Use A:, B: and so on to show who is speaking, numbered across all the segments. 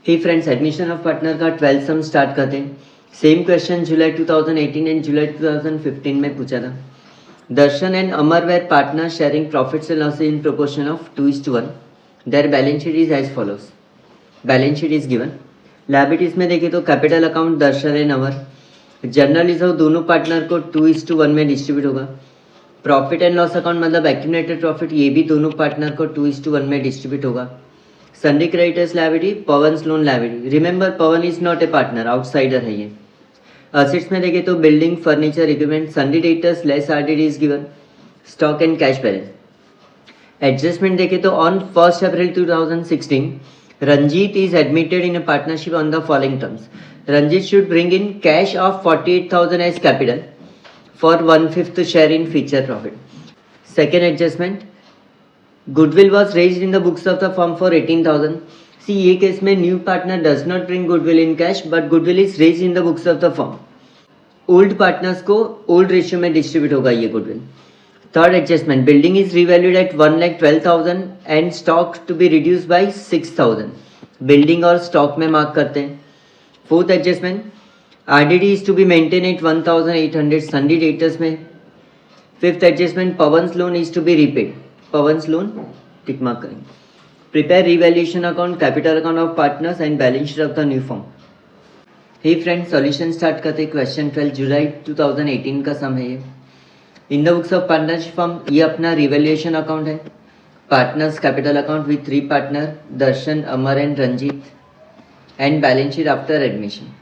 A: Hey friends, admission of partner का 12th sum start करते हैं। Same question July 2018 and July 2015 में पूछा था। Darshan and Amar were partner sharing profits and losses in proportion of 2:1। Their balance sheet is as follows. Balance sheet is given. Liabilities में देखें तो capital account Darshan and Amar, general reserve दोनों partner को 2:1 में distribute होगा। प्रॉफिट एंड लॉस अकाउंट मतलब accumulated profit, ये भी दोनों पार्टनर को 2:1 में डिस्ट्रीब्यूट होगा। Sundry creditors liability, Pawan's loan liability. Remember Pawan is not a partner, outsider है ये। असेट्स में देखें तो building, furniture, equipment. Sundry debtors less RDD is given. Stock and cash balance. Adjustment देखें तो on 1 April 2016 Ranjit is admitted in a partnership on the following terms. Ranjit should bring in cash of 48,000 as capital for 1/5 share in future profit. Second adjustment, goodwill was raised in the books of the firm for 18,000। See ये case में new partner does not bring goodwill in cash but goodwill is raised in the books of the firm. Old partners को old ratio में distribute होगा ये गुडविल। Third adjustment, building is revalued at 1,12,000 and stock to be reduce by 6,000। Building और stock में mark करते हैं। Fourth adjustment, RDD is to be maintain at 1,800 sundry debtors में। Fifth adjustment, Pawan's loan is to be repaid. Pawan's loan tick mark करेंगे। Prepare revaluation account, capital account of partners and balance sheet of the new form. Hey friends, solution start करते हैं। Question 12 जुलाई 2018 का sum है ये। In the books of partnership firm ये अपना revaluation account है। Partners capital account with 3 partner Darshan, Amar and Ranjit, and balance sheet after admission.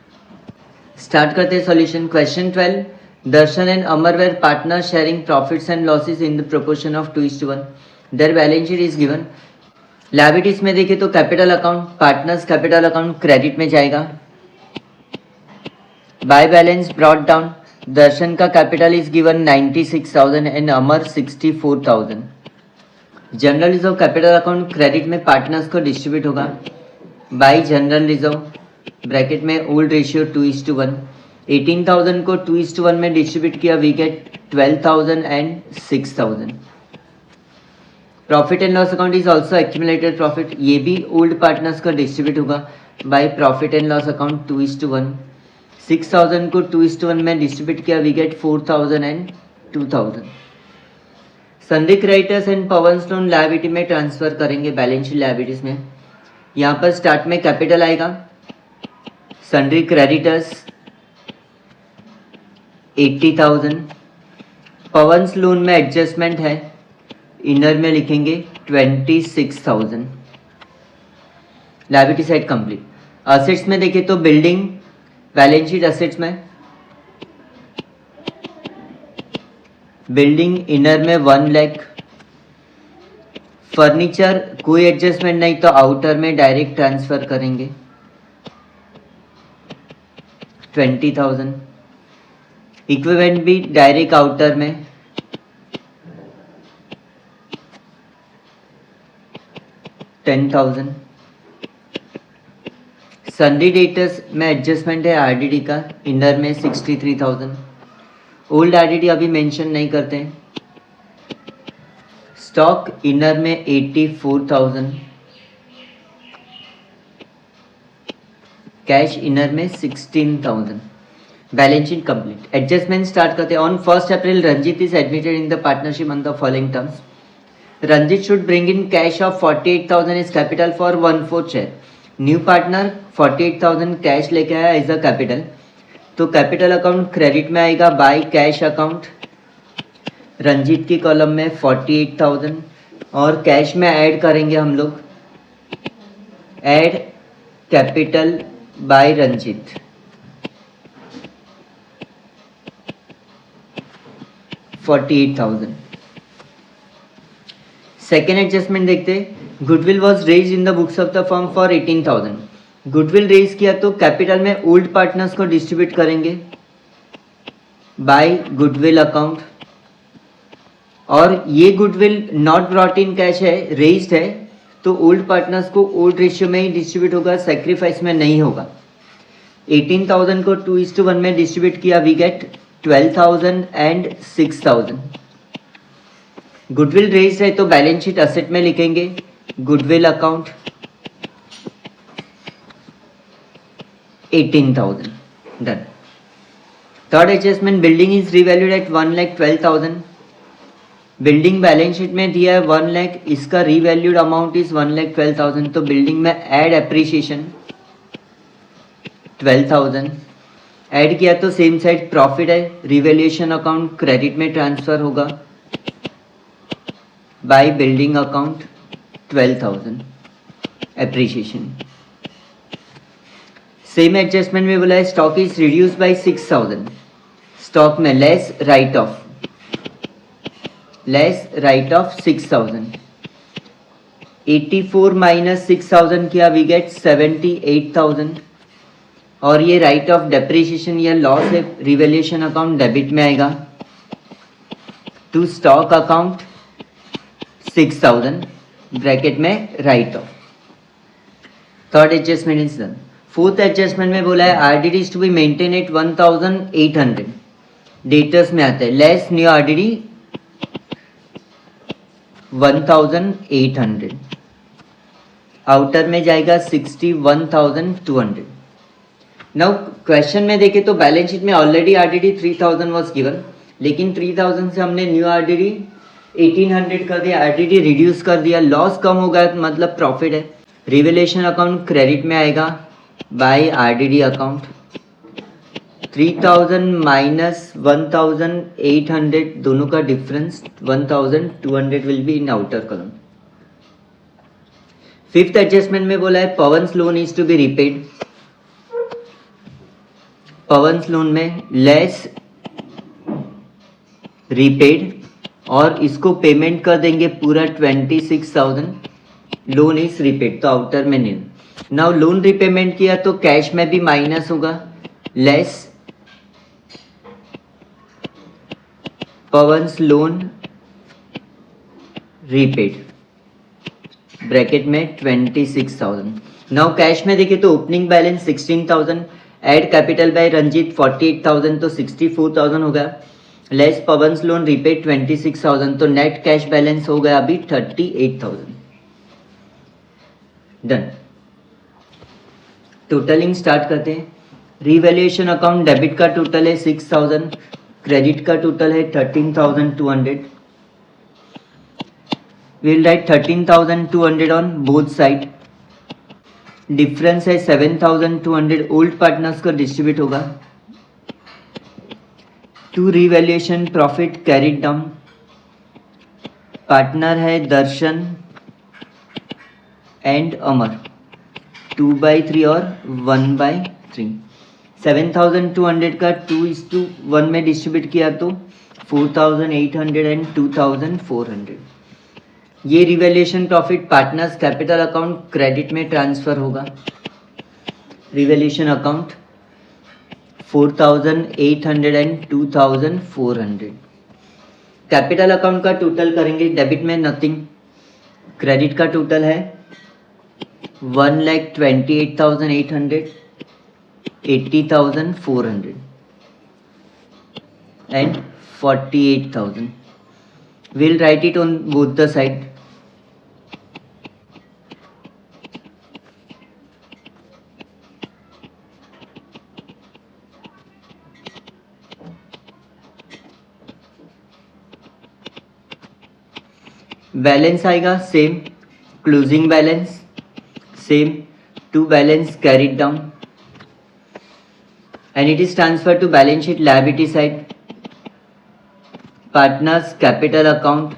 A: Start करते हैं solution. Question 12, Darshan and Amar were partner sharing profits and losses in the proportion of 2:1। Their balance sheet is given. Liabilities में देखें तो capital account, partners capital account credit में जाएगा। By balance brought down, Darshan का capital is given 96,000 and Amar 64,000। General reserve capital account credit में partners को distribute होगा by general reserve bracket में ओल्ड रेशियो 2:1। 18,000 को 2:1 में डिस्ट्रीब्यूट किया, we get 12,000 and 6,000। Profit and loss account is also accumulated profit, ये भी ओल्ड पार्टनर्स को डिस्ट्रीब्यूट होगा by profit and loss account 2:1। 6,000 को 2:1 में डिस्ट्रीब्यूट किया, we get 4,000 and 2,000। Sundry creditors and Pawan's loan liability में ट्रांसफर करेंगे बैलेंस शीट लायबिलिटीज में। यहाँ पर स्टार्ट में कैपिटल आएगा। Sundry creditors 80,000। पवन्स लोन में एडजस्टमेंट है, इनर में लिखेंगे 26,000। Liability side complete. असेट्स में देखें तो बिल्डिंग, बैलेंस शीट असेट्स में बिल्डिंग इनर में 1 लाख। फर्नीचर कोई एडजस्टमेंट नहीं तो आउटर में डायरेक्ट ट्रांसफर करेंगे 20,000। इक्विपमेंट भी डायरेक्ट आउटर में 10,000। सन्डी डेटर्स में एडजस्टमेंट है आरडीडी का, इनर में 63,000। ओल्ड आरडीडी अभी मेंशन नहीं करते हैं। स्टॉक इनर में 84,000। कैश इनर में 16,000। Balance sheet complete. Adjustment start करते हैं। On 1 April Ranjit is admitted in the partnership on the following terms. Ranjit should bring in cash of 48,000 is capital for 1/4 share. New partner 48,000 cash लेके आया as a capital, तो capital account credit में आएगा by cash account. Ranjit की column में 48,000 और cash में add करेंगे हम लोग, add capital by Ranjit. 48,000। Second adjustment देखते हैं। Goodwill was raise in the books of the firm for 18,000। Goodwill raise किया तो कैपिटल में ओल्ड पार्टनर्स को डिस्ट्रीब्यूट करेंगे बाय गुडविल अकाउंट। और ये goodwill not brought in cash है, रेज्ड है, तो ओल्ड पार्टनर्स को ओल्ड रेशियो में ही डिस्ट्रीब्यूट होगा, सेक्रीफाइस में नहीं होगा। 18,000 को 2:1 में डिस्ट्रीब्यूट किया, we get 12,000 and 6,000। Goodwill raise है तो बैलेंस शीट असेट में लिखेंगे goodwill account. 18,000. Done. Third adjustment, building is revalued at 1,12,000. Building balance sheet में दिया है 1 लाख, इसका रीवैल्यूड अमाउंट इज 1,12,000. तो बिल्डिंग में ऐड एप्रिसिएशन 12,000 ऐड किया तो सेम साइड प्रॉफिट है, रिवैल्यूएशन अकाउंट क्रेडिट में ट्रांसफर होगा by building account 12,000 appreciation. Same adjustment में बोला है stock is reduce by 6,000. Stock में लेस राइट ऑफ 6,000. 84 माइनस 6,000 किया वी गेट 78,000. और ये राइट ऑफ डेप्रिसिएशन या लॉस है, रिवैल्यूएशन अकाउंट डेबिट में आएगा टू स्टॉक अकाउंट 6,000 ब्रैकेट में right of. Third adjustment is done. Fourth adjustment में बोला है RDD is to be maintain at 1,800. Debtors में आता है लेस न्यू आरडीडी 1,800. आउटर में जाएगा 61,200. नाउ क्वेश्चन में देखें तो बैलेंस शीट में ऑलरेडी आरडीडी 3,000 वाज गिवन, लेकिन 3,000 से हमने न्यू आरडीडी 1,800 कर दिया, आरडीडी रिड्यूस कर दिया, लॉस कम हो गया मतलब प्रॉफिट है. रिवैल्यूएशन अकाउंट क्रेडिट में आएगा बाय आरडीडी अकाउंट. 3,000 माइनस 1,800 दोनों का difference 1,200 will be in outer column. Fifth adjustment में बोला है Pawan's loan is to be repaid. पवन्स लोन में लेस रिपेड और इसको पेमेंट कर देंगे पूरा 26,000. लोन इज रिपेड तो आउटर में नहीं. नाउ लोन रिपेमेंट किया तो कैश में भी माइनस होगा less Pawan's loan repaid bracket में 26,000. नाउ कैश में देखिए तो opening balance 16,000, add capital by Ranjit 48,000 तो 64,000 हो गया, लेस पवन्स लोन रीपेड 26,000 तो नेट कैश बैलेंस हो गया अभी 38,000. डन. टोटलिंग स्टार्ट करते हैं. रिवैल्यूएशन अकाउंट डेबिट का टोटल है 6,000, क्रेडिट का टोटल है 13,200. we'll write 13,200 on both side. Difference है 7,200. ओल्ड पार्टनर्स को डिस्ट्रीब्यूट होगा to revaluation profit carried down. Partner है दर्शन एंड अमर 2/3 और 1/3. 7,200 का 2:1 में डिस्ट्रीब्यूट किया तो 4,800 एंड 2,400. ये revaluation profit partners capital account credit में ट्रांसफर होगा. Revaluation account 4,800 and 2,400. Capital account का टोटल करेंगे, डेबिट में नथिंग, क्रेडिट का टोटल है 1,28,800, 80,400 and 48,000. We'll write it on both the side. Balance आएगा same, closing balance same, to balance carried down and it is transferred to balance sheet liability side. Partners capital account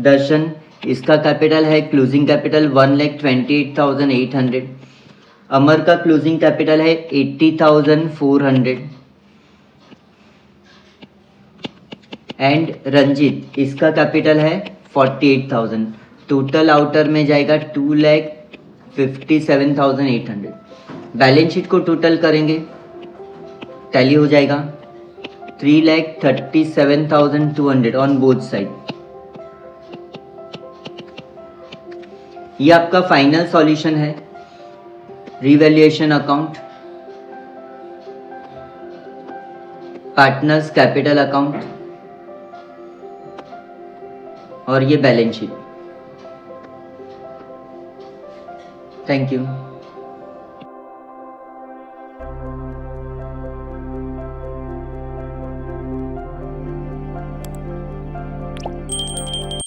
A: दर्शन, इसका capital है closing capital 1,28,800. अमर का closing capital है 80,400 and Ranjit इसका capital है 48,000. Total outer में जाएगा 2,57,800. Balance sheet को total करेंगे, टैली हो जाएगा 3,37,200 ऑन बोथ साइड. ये आपका फाइनल सॉल्यूशन है. Revaluation account, partners capital account और ये बैलेंस शीट. Thank you. है।